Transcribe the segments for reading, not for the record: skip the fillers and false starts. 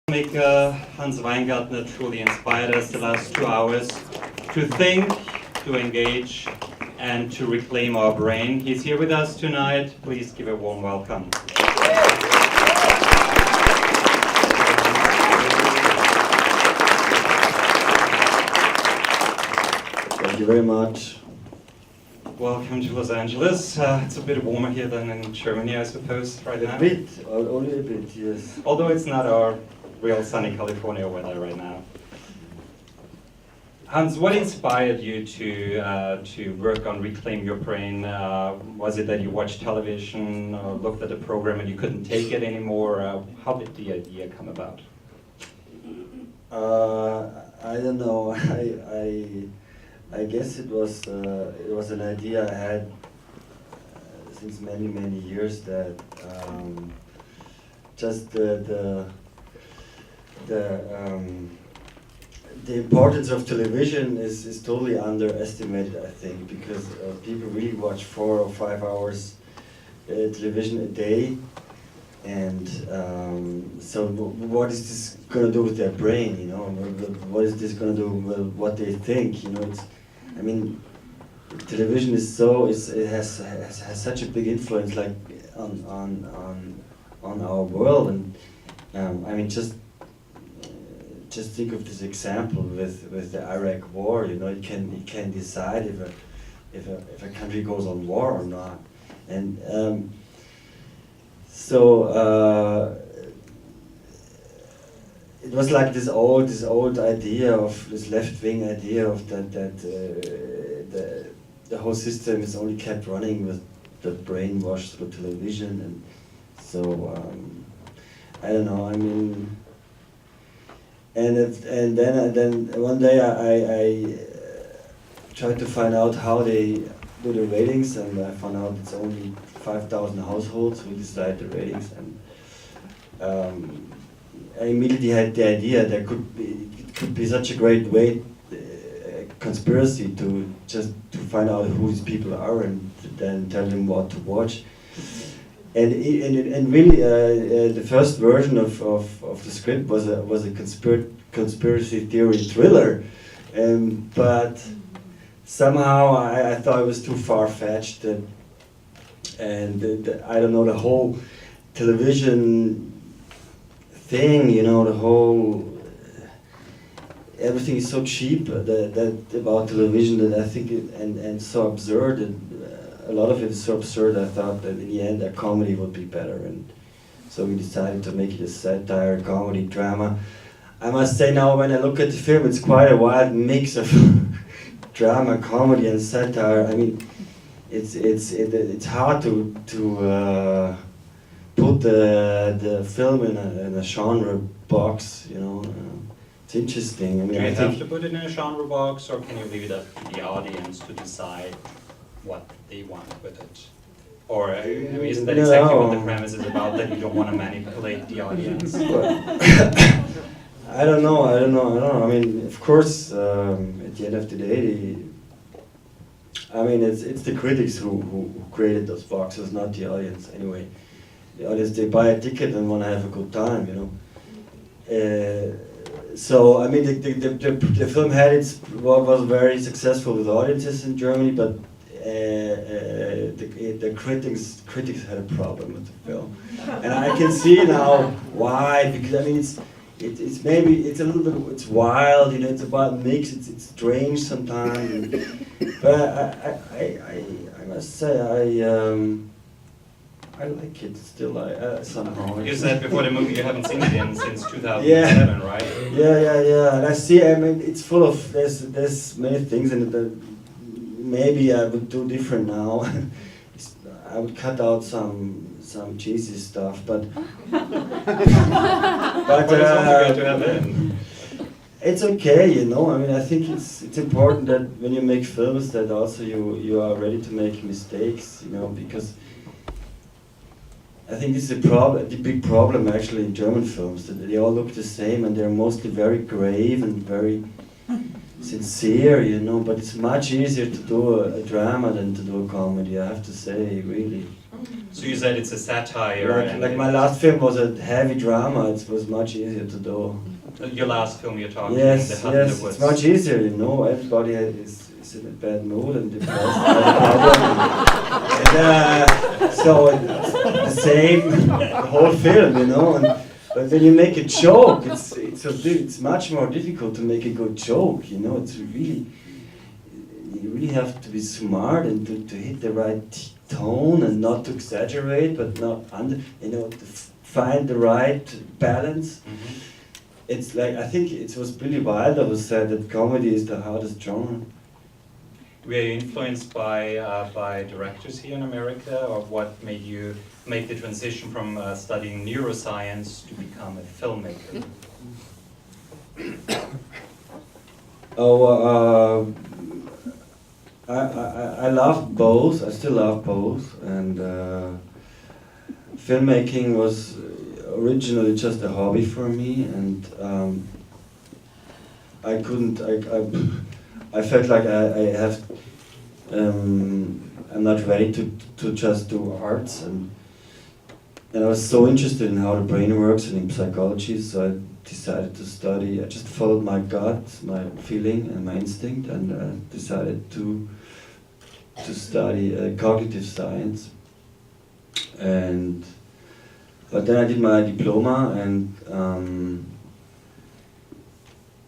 Filmmaker Hans Weingartner truly inspired us the last 2 hours to think, to engage, and to reclaim our brain. He's here with us tonight. Please give a warm welcome. Thank you very much. Welcome to Los Angeles. It's a bit warmer here than in Germany, I suppose, right now. A bit, only a bit, yes. Although it's not our real sunny California weather right now. Hans, what inspired you to work on Reclaim Your Brain? Was it that you watched television or looked at the program and you couldn't take it anymore? How did the idea come about? I don't know. I guess it was an idea I had since many years that just the importance of television is totally underestimated, I think, because people really watch 4 or 5 hours television a day, and so what is this going to do with their brain? You know, what is this going to do with what they think? You know, I mean, television is it has such a big influence, like on our world, and I mean, just think of this example with the Iraq War. You know, it can decide if a country goes on war or not, and it was like this old idea of this left-wing idea of that the whole system is only kept running with the brainwash through television, and so I don't know. I mean. And then one day I tried to find out how they do the ratings, and I found out it's only 5,000 households who decide the ratings, and I immediately had the idea there it could be such a great way, conspiracy to find out who these people are and then tell them what to watch. And really, the first version of the script was a conspiracy theory thriller, but somehow I thought it was too far-fetched, and I don't know, the whole television thing, you know, the whole everything is so cheap that about television that I think and so absurd. A lot of it is so absurd, I thought that in the end a comedy would be better, and so we decided to make it a satire, comedy, drama. I must say now, when I look at the film, it's quite a wild mix of drama, comedy, and satire. I mean, it's hard to put the film in a genre box, you know. It's interesting. I mean, Do you have to put it in a genre box, or can you leave it up to the audience to decide what they want with it? Or isn't that exactly what the premise is about, that you don't want to manipulate the audience? I don't know. I mean, of course, at the end of the day, I mean, it's the critics who created those boxes, not the audience. Anyway, the audience, they buy a ticket and want to have a good time, you know. So I mean, the film was very successful with audiences in Germany, but the critics had a problem with the film, and I can see now why. Because I mean, it's maybe it's a little bit, it's wild, you know, it's about mix, it's strange sometimes, but I must say I like it still. Somehow. You said before the movie you haven't seen it since 2007, right? Yeah. And I see. I mean, it's full of there's many things in it that maybe I would do different now. I would cut out some cheesy stuff, but What is going to have in? It's okay, you know. I mean, I think it's important that when you make films that also you are ready to make mistakes, you know, because I think this is the big problem actually in German films, that they all look the same and they're mostly very grave and very sincere, you know, but it's much easier to do a drama than to do a comedy, I have to say, really. So you said it's a satire. Like my last film was a heavy drama. It was much easier to do. Your last film you're talking, Yes, The Hut in the yes, Woods. it's much easier, you know. Everybody is in a bad mood and depressed by the problem. And, so it's the same, the whole film, you know. But when you make a joke, it's much more difficult to make a good joke, you know. You really have to be smart and to hit the right tone and not to exaggerate, but not to find the right balance. Mm-hmm. It's like, I think it was Billy Wilder who said that comedy is the hardest genre. Were you influenced by directors here in America, or what made you make the transition from studying neuroscience to become a filmmaker? I love both. I still love both, and filmmaking was originally just a hobby for me, and I couldn't. I felt like I'm not ready to just do arts, and I was so interested in how the brain works and in psychology, so I decided to study. I just followed my gut, my feeling, and my instinct, and decided to study cognitive science. But then I did my diploma,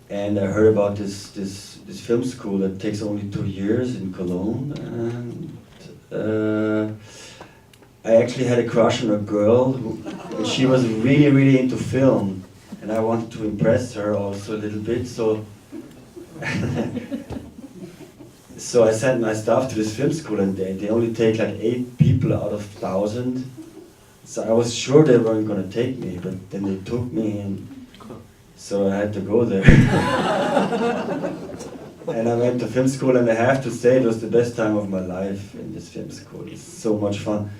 and I heard about this film school that takes only 2 years in Cologne, and I actually had a crush on a girl and she was really into film, and I wanted to impress her also a little bit, so so I sent my stuff to this film school, and they only take like 8 people out of 1,000. So I was sure they weren't going to take me, but then they took me, and so I had to go there. And I went to film school, and I have to say it was the best time of my life in this film school. It's so much fun.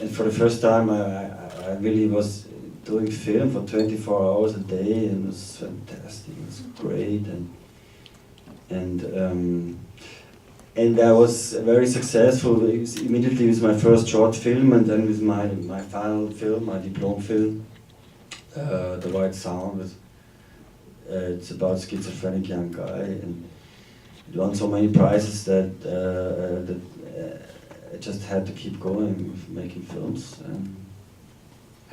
And for the first time I really was doing film for 24 hours a day, and it was fantastic, it was great. And I was very successful immediately with my first short film, and then with my final film, my diploma film, The White Sound. It's about a schizophrenic young guy, and it won so many prizes that I just had to keep going with making films.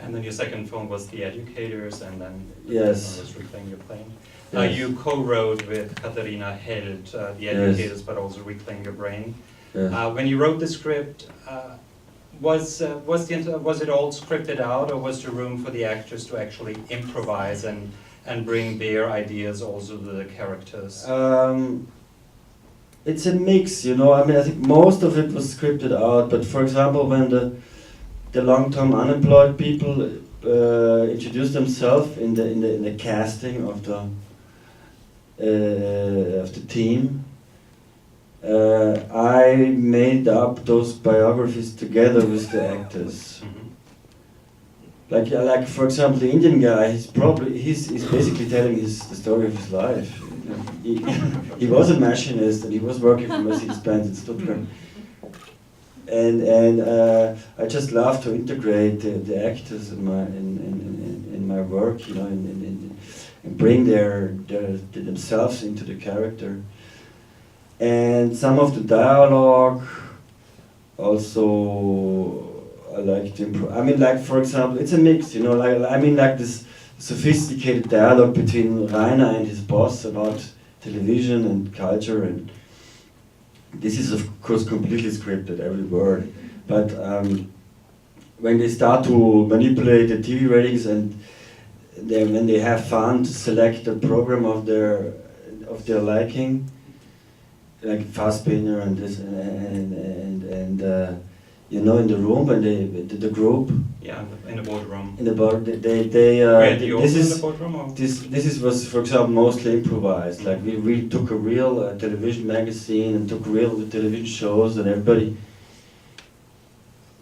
And then your second film was The Educators, and then yes. was Reclaim Your Plane. Yes. You co-wrote with Katharina Held, The Educators, yes, but also Reclaim Your Brain. Yes. When you wrote the script, was it all scripted out, or was there room for the actors to actually improvise and bring their ideas also to the characters? It's a mix, you know. I mean, I think most of it was scripted out, but for example, when the long-term unemployed people introduced themselves in the casting of the team, I made up those biographies together with the actors. Mm-hmm. Like for example, the Indian guy, he's basically telling the story of his life. You know, he was a machinist, and he was working for Mercedes-Benz in Stuttgart. And I just love to integrate the actors in my work, you know, and bring themselves into the character. And some of the dialogue also I like to improve. I mean, like for example, it's a mix, you know. Like this sophisticated dialogue between Rainer and his boss about television and culture, and this is of course completely scripted, every word. But when they start to manipulate the TV ratings, and when they have fun to select a program of their liking, like Fassbinder and this and you know, in the room when the group. Yeah, in the boardroom. In the board, Wait, you also in the boardroom? Or? This was, for example, mostly improvised. Like we took a real television magazine and took real television shows, and everybody,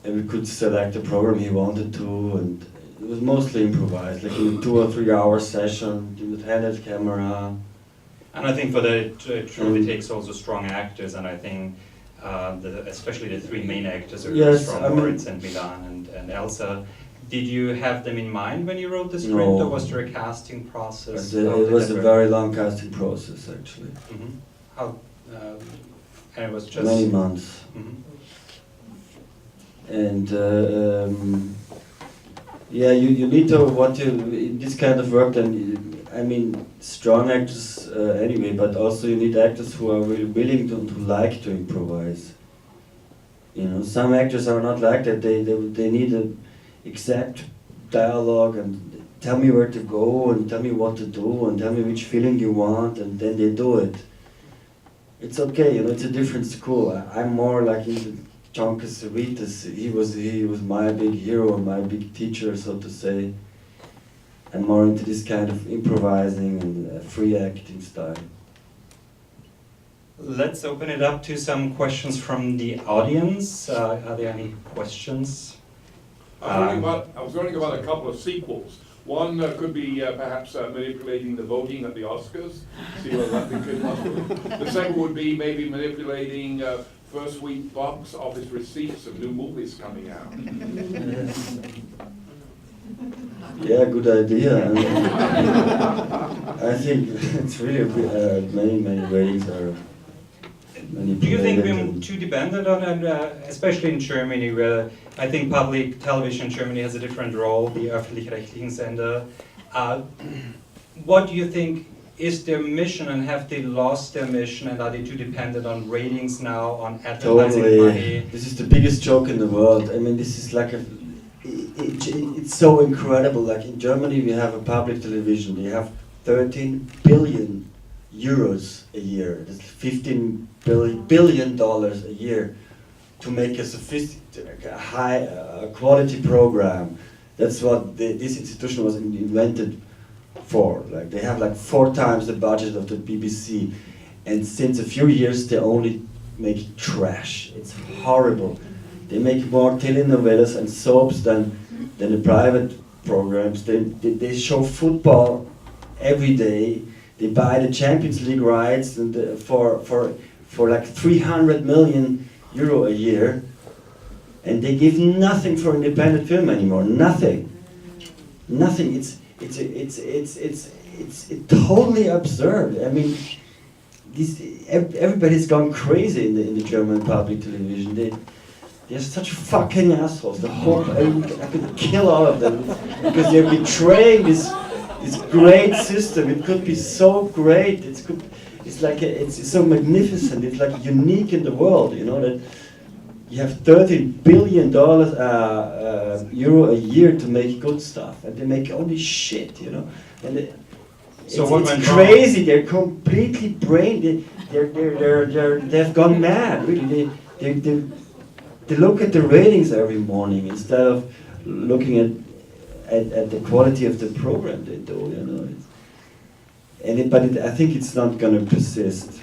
and we could select the program he wanted to, and it was mostly improvised. Like in a 2 or 3 hour session, with handheld camera. And I think for that it truly takes also strong actors, and I think especially the three main actors are Yes, from I mean- Moritz and Milan and Elsa. Did you have them in mind when you wrote the script, No. or was there a casting process? How It did was that a work? very long casting process, actually. How? And it was just Many months. Mhm. And yeah, you need to want to in this kind of work. Then I mean, strong actors anyway, but also you need actors who are really willing to like to improvise. You know, some actors are not like that. They need an exact dialogue and tell me where to go and tell me what to do and tell me which feeling you want, and then they do it. It's okay, you know. It's a different school. I'm more like into John Cassavetes. He was my big hero, my big teacher, so to say. I'm more into this kind of improvising and free acting style. Let's open it up to some questions from the audience. Are there any questions? I was wondering about a couple of sequels. One could be perhaps manipulating the voting at the Oscars. See what that could possibly. The second would be maybe manipulating first week box office receipts of new movies coming out. Yeah, good idea. I think it's really many ways are manipulated. Do you think we're too dependent on it, especially in Germany, where I think public television in Germany has a different role, the öffentlich-rechtlichen Sender. What do you think is their mission, and have they lost their mission, and are they too dependent on ratings now, on advertising money? This is the biggest joke in the world. I mean, this is like it's so incredible. Like in Germany, we have a public television. They have 13 billion euros a year. That's 15 billion dollars a year to make a sophisticated, high quality program. That's what this institution was invented for. Like they have like 4 times the budget of the BBC, and since a few years they only make trash. It's horrible. They make more telenovelas and soaps than the private programs. They show football every day. They buy the Champions League rights and for like 300 million euro a year, and they give nothing for independent film anymore. Nothing. It's totally absurd. I mean, everybody's gone crazy in the German public television. They're such fucking assholes. The whole I could kill all of them because they're betraying this great system. It could be so great. It's so magnificent. It's like unique in the world. You know that you have $13 billion euro a year to make good stuff, and they make only shit. You know, and it's crazy. They're completely brain. They've gone mad. Really, they look at the ratings every morning instead of looking at the quality of the program they do, you know. I think it's not going to persist,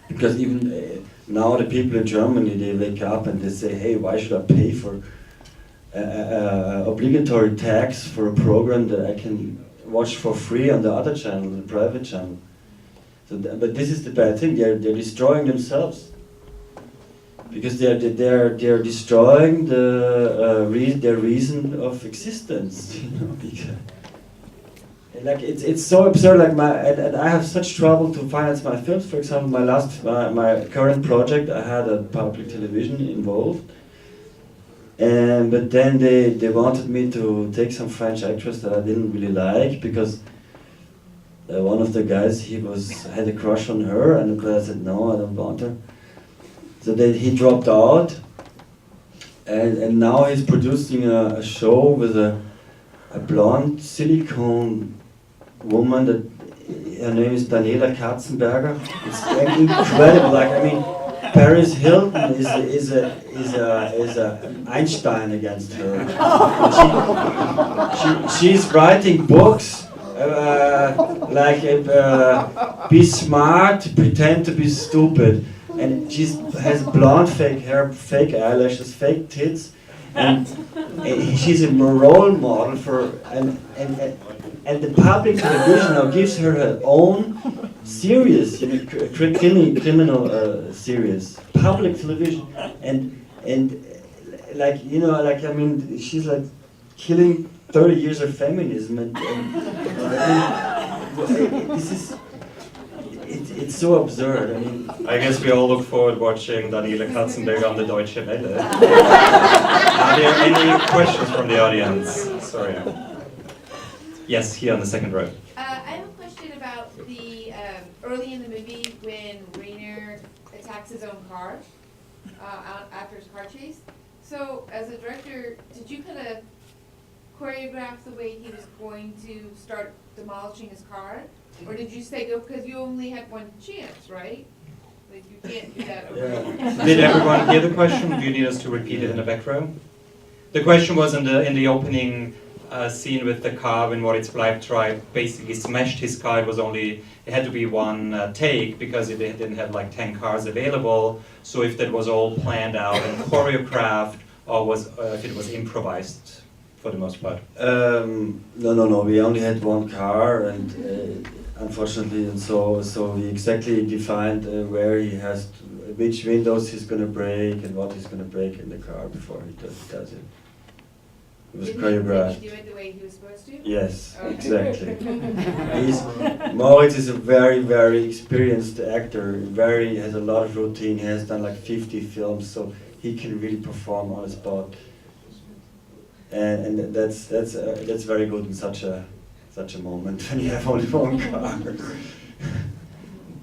because even now the people in Germany, they wake up and they say, hey, why should I pay for obligatory tax for a program that I can watch for free on the other channel, the private channel? So, but this is the bad thing. They're destroying themselves. Because they're destroying their reason of existence, you know. Because, like it's so absurd. Like and I have such trouble to finance my films. For example, my current project, I had a public television involved, but then they wanted me to take some French actress that I didn't really like, because one of the guys had a crush on her, and I said no, I don't want her. So then he dropped out, and now he's producing a show with a blonde silicone woman that her name is Daniela Katzenberger. It's incredible. Like, I mean, Paris Hilton is a Einstein against her. She's writing books like be smart, pretend to be stupid. And she has blonde fake hair, fake eyelashes, fake tits, and she's a role model for and the public television now gives her own series, you know, criminal series, public television, and like you know, like I mean, she's like killing 30 years of feminism, and this is. It's so absurd. I mean, I guess we all look forward watching Daniela Katzenberger on the Deutsche Welle. Are there any questions from the audience? Sorry. Yes, here on the second row. I have a question about the early in the movie when Rainer attacks his own car after his car chase. So, as a director, did you kind of choreograph the way he was going to start demolishing his car? Or did you say go because you only had one chance, right? Like you can't do that over and over. Did everyone hear the question? Do you need us to repeat it in the back row? The question was in the opening scene with the car when Moritz Bleibtreu basically smashed his car. It had to be one take because it didn't have like 10 cars available. So if that was all planned out and choreographed, or if it was improvised for the most part. No. We only had one car, and unfortunately, and so we exactly defined where he has which windows he's gonna break and what he's gonna break in the car before he does it. It was choreographed. Did he do it the way he was supposed to? Yes, Okay. exactly. Moritz is a very, very experienced actor. Has a lot of routine. He has done like 50 films, so he can really perform on the spot. And that's very good in such a moment when you have only one car.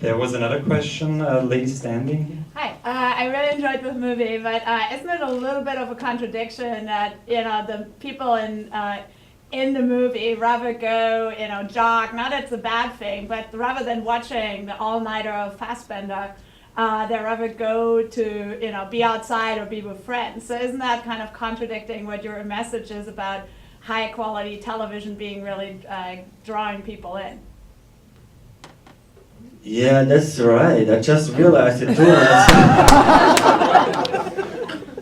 There was another question, lady standing. Hi, I really enjoyed the movie, but isn't it a little bit of a contradiction that the people in the movie rather go jog? Not that it's a bad thing, but rather than watching the all-nighter of Fassbender, they rather go to be outside or be with friends. So isn't that kind of contradicting what your message is about high-quality television being really drawing people in? Yeah, that's right. I just realized it too.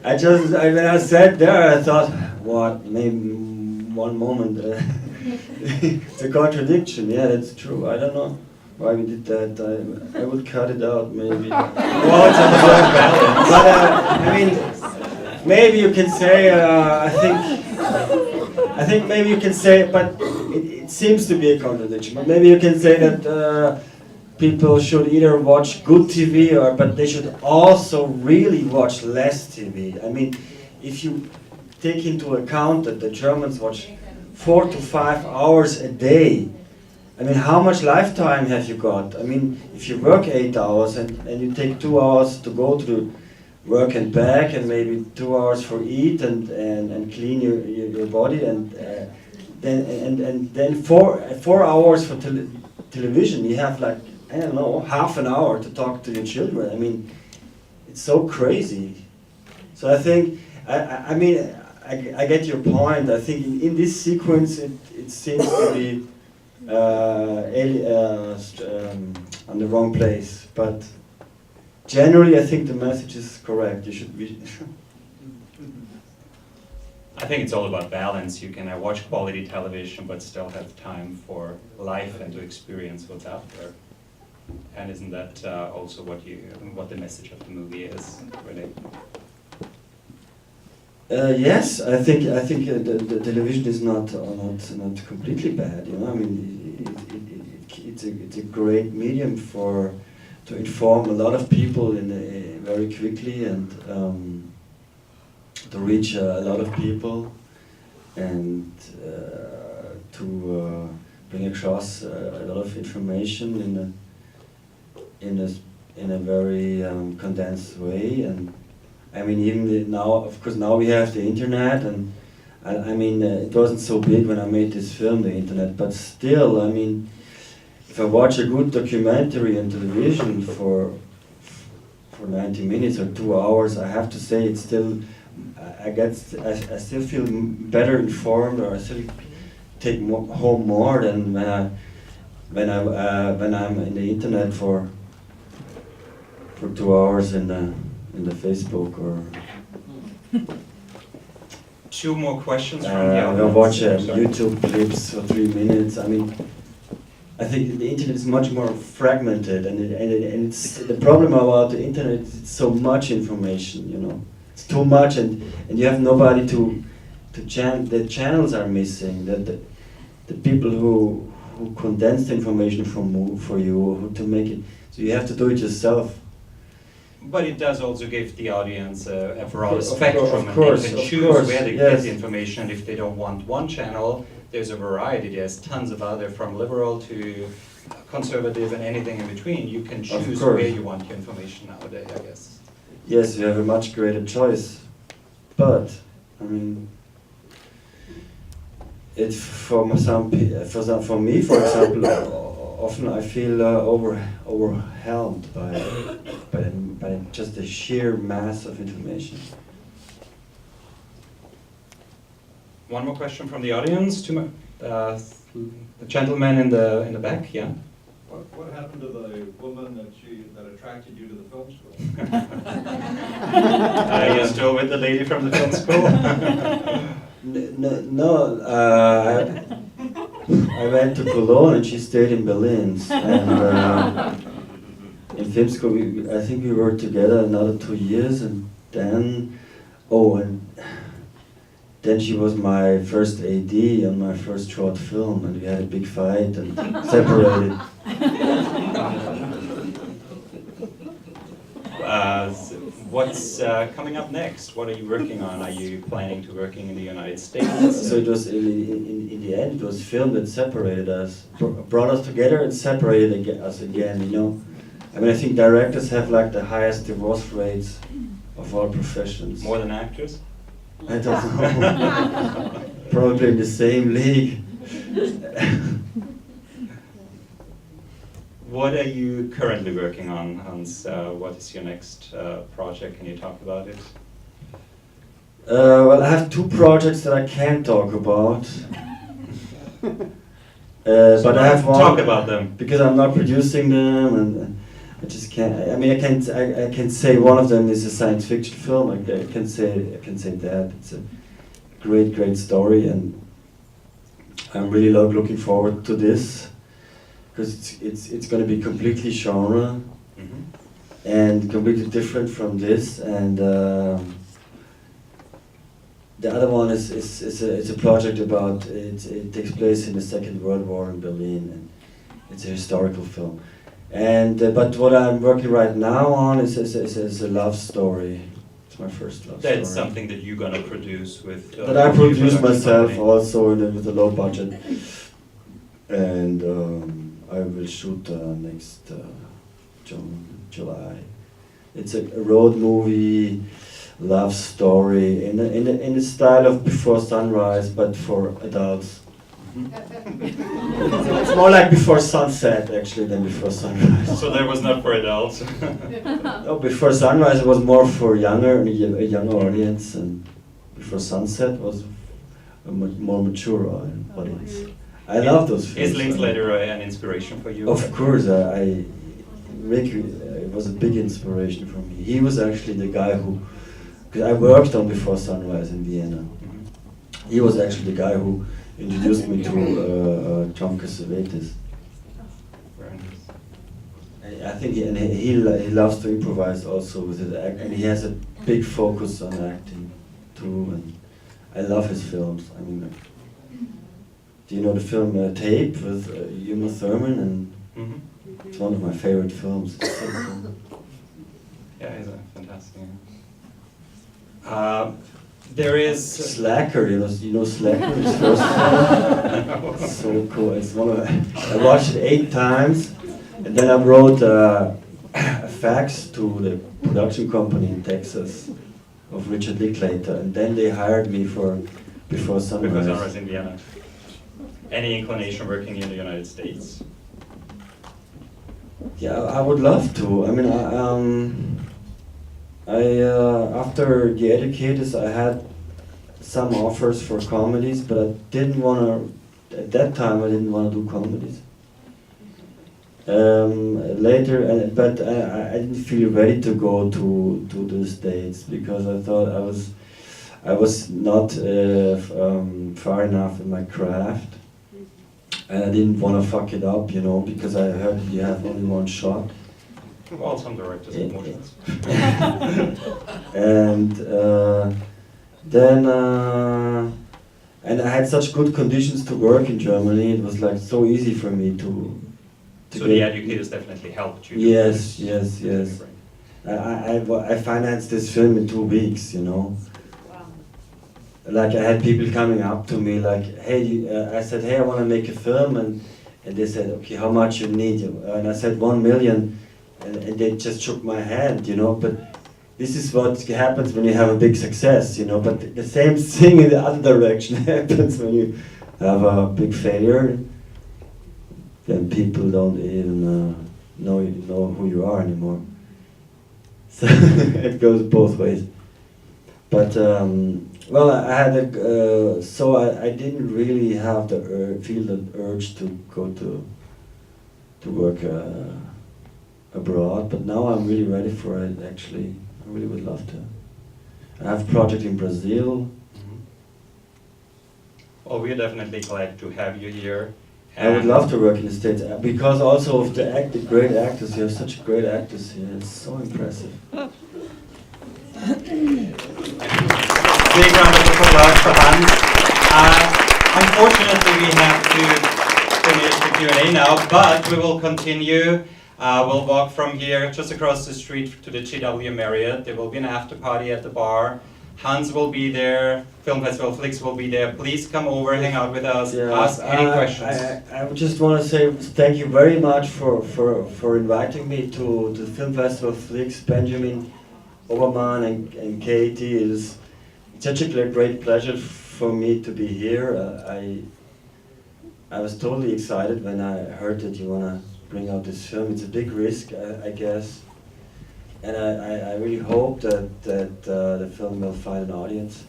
When I sat there, I thought, what? Maybe one moment. It's a contradiction. Yeah, that's true. I don't know why we did that. I would cut it out, maybe. Well, it's on the wrong balance. But I mean, maybe you can say. I think maybe you can say, but it seems to be a contradiction. But maybe you can say that. People should either watch good TV, but they should also really watch less TV. I mean, if you take into account that the Germans watch 4 to 5 hours a day, I mean, how much lifetime have you got? I mean, if you work 8 hours and you take 2 hours to go to work and back, and maybe 2 hours for eat and clean your body, and then 4 hours for television, you have like, I don't know, half an hour to talk to your children. I mean, it's so crazy. So I think, I get your point. I think in this sequence, it seems to be on the wrong place. But generally, I think the message is correct. You should be. I think it's all about balance. You can watch quality television, but still have time for life and to experience what's out there. And isn't that also what the message of the movie is, really? Yes, I think the television is not completely bad. I mean, it's a great medium to inform a lot of people very quickly and to reach a lot of people and to bring across a lot of information in a very condensed way. And I mean, even now, of course, now we have the internet, and I mean, it wasn't so big when I made this film, the internet, but still, I mean, if I watch a good documentary on television for 90 minutes or 2 hours, I have to say it's still, I still feel better informed, or I still take home more than when I'm in the internet for 2 hours in the Facebook or. Two more questions from the audience. I watch YouTube clips for 3 minutes. I mean, I think the internet is much more fragmented, and it's the problem about the internet is it's so much information, you know. It's too much, and you have nobody to the channels are missing. That the people who condense the information for you, who to make it, so you have to do it yourself. But it does also give the audience a broader Of spectrum, course, and they can of choose course, where they yes. get the information. And if they don't want one channel, there's a variety. There's tons of other, from liberal to conservative and anything in between. You can choose course. where you want your information nowadays, I guess. Yes, you have a much greater choice, but I mean, it's for me, for example, often I feel overwhelmed by just the sheer mass of information. One more question from the audience. The gentleman in the back, yeah. What happened to the woman that attracted you to the film school? Are you still with the lady from the film school? No, I went to Cologne and she stayed in Berlin. And in film school, I think we worked together another 2 years, and then, then she was my first AD on my first short film, and we had a big fight and separated. What's coming up next? What are you working on? Are you planning to working in the United States? So it was in the end, it was film that separated us, brought us together and separated us again. You know, I mean, I think directors have like the highest divorce rates of all professions. More than actors? I don't know. Probably in the same league. What are you currently working on, Hans? What is your next project? Can you talk about it? Well, I have 2 projects that I can't talk about. But I have one. Talk about them. Because I'm not producing them, and I just can't. I mean, I can say one of them is a science fiction film. I can say that it's a great story, and I'm really looking forward to this, because it's going to be completely genre and completely different from this. And the other one is a project about it takes place in the Second World War in Berlin, and it's a historical film. And but what I'm working right now on is a love story. It's my first love story. That's something that you're gonna produce with. That I produce production myself company. also with a low budget, and I will shoot next July. It's a road movie, love story in the style of Before Sunrise, but for adults. It's more like Before Sunset actually than Before Sunrise. So that was not for adults. No, Before Sunrise was more for a younger audience, and Before Sunset was a more mature audience. I love those films. Is Linklater an inspiration for you? Of course, Rick was a big inspiration for me. He was actually the guy who, because I worked on Before Sunrise in Vienna. He was actually the guy who introduced me to Tom Cassavetes. I think he loves to improvise also with his act, and he has a big focus on acting too. And I love his films. I mean, do you know the film Tape with Uma Thurman? And it's one of my favorite films. Yeah, it's fantastic. There is Slacker, you know Slacker, his first film. It's so cool. It's I watched it 8 times, and then I wrote a fax to the production company in Texas of Richard Linklater, and then they hired me for Before Sunrise. Before Sunrise in Vienna. Any inclination working in the United States? Yeah, I would love to. I mean, after the Educators, I had some offers for comedies, but I didn't want to. At that time, I didn't want to do comedies. Later, but I didn't feel ready to go to the States, because I thought I was not far enough in my craft, and I didn't want to fuck it up, you know, because I heard you have only one shot. Well, some directors have more shots. And then and I had such good conditions to work in Germany. It was like so easy for me to So the educators definitely helped you. Yes, yes, yes. I financed this film in 2 weeks, you know. Wow. Like I had people coming up to me like, hey, I said, hey, I want to make a film, and they said, okay, how much you need? And I said 1 million, and they just shook my hand, you know. But this is what happens when you have a big success, you know. But the same thing in the other direction happens when you have a big failure. Then people don't even know who you are anymore. So it goes both ways. But well, I had so I didn't really have the feel the urge to go to work abroad. But now I'm really ready for it. Actually, I really would love to. I have a project in Brazil. Well, we're definitely glad to have you here. I would love to work in the States because also of the great actors. You have such great actors here. It's so impressive. Big round of applause for Hans. Unfortunately, we have to finish the Q&A now, but we will continue. We'll walk from here just across the street to the GW Marriott. There will be an after party at the bar. Hans will be there, Film Festival Flix will be there. Please come over, hang out with us, ask any questions. I just want to say thank you very much for inviting me to the Film Festival Flix. Benjamin, Obermann and Katie, it is such a great pleasure for me to be here. I was totally excited when I heard that you want to bring out this film. It's a big risk, I guess. And I really hope that the film will find an audience.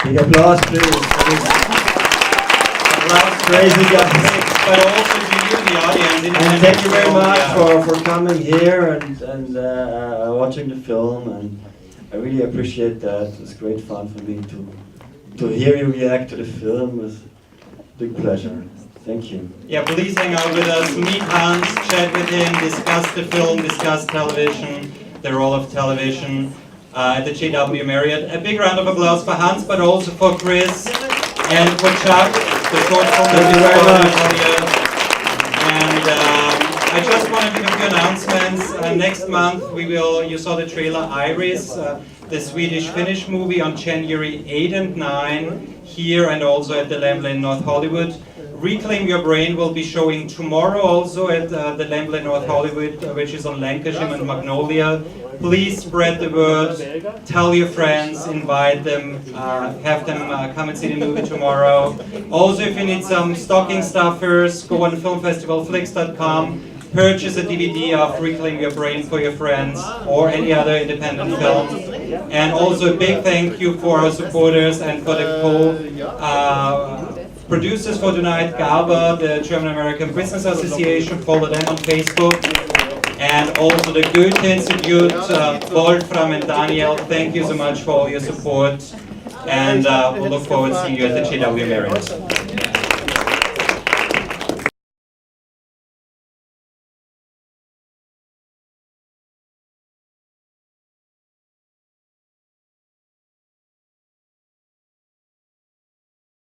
Big applause, please. Applause, crazy guys. But also to you, the audience. And thank you very much for coming here and watching the film. And I really appreciate that. It was great fun for me to hear you react to the film. It was a big pleasure. Thank you. Yeah, please hang out with us, meet Hans, chat with him, discuss the film, discuss television, the role of television at the GW Marriott. A big round of applause for Hans, but also for Chris and for Chuck, the short film that we saw earlier. And I just want to give a few announcements. Next month we will, you saw the trailer Iris, the Swedish-Finnish movie on January 8 and 9, here and also at the Lamblin North Hollywood. Reclaim Your Brain will be showing tomorrow also at the Lamblin North Hollywood, which is on Lancashire and Magnolia. Please spread the word, tell your friends, invite them, have them come and see the movie tomorrow. Also, if you need some stocking stuffers, go on filmfestivalflix.com, purchase a DVD of Reclaim Your Brain for your friends or any other independent film. And also a big thank you for our supporters and for the producers for tonight, GABA, the German-American Business Association, follow them on Facebook. And also the Goethe Institute, Wolfram and Daniel, thank you so much for all your support. And we'll look forward to seeing you at the GW Marriott.